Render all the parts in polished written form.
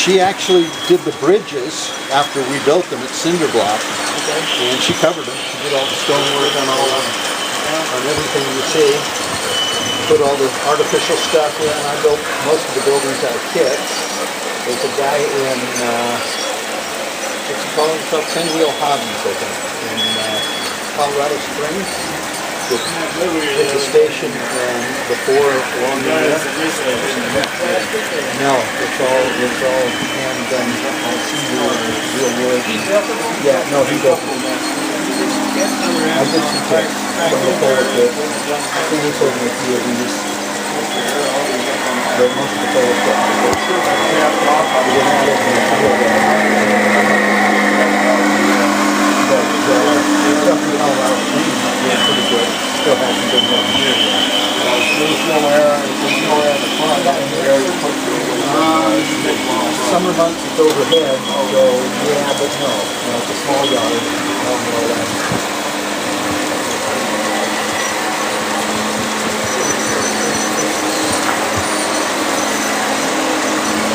She actually did the bridges after we built them at cinder block, and she covered them. She did all the stonework on on everything you see. Put all the artificial stuff in. I built most of the buildings out of kits. There's a guy in what's it called? It's called 10 Wheel Hobbies, I think, in Colorado Springs. It's a station before along there. No, it's all hand done on cedar and real wood. Yeah, no, he doesn't. I did some kits from the pole kit. I think he told me a few of these. But most of the pole kit. We didn't have it in the field. But stuff in Colorado Springs is pretty good. Still has some good ones. There's no air in the front. Summer months it's overhead, so yeah, but no. It's a small yard, more or less.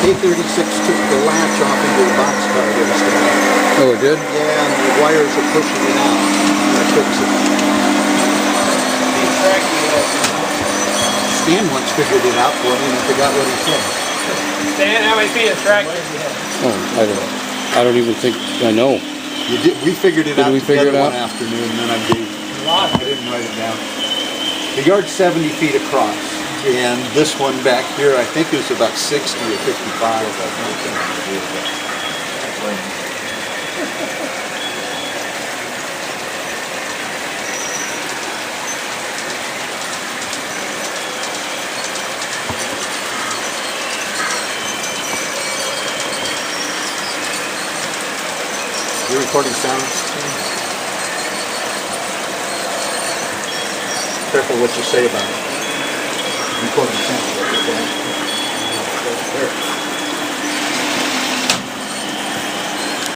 K36 took the latch off into the boxcar yesterday. Oh, it did? Yeah, and the wires are pushing it out. That fixes it. Stan once figured it out for me and I forgot what he said. Stan, how many feet is tractor? Oh, I don't even think I know. You did. We figured it out together it out? one afternoon, and then I didn't write it down. The yard's 70 feet across. And this one back here, I think, is about 60 or 55. You're recording sounds? Careful what you say about it. Recording sounds.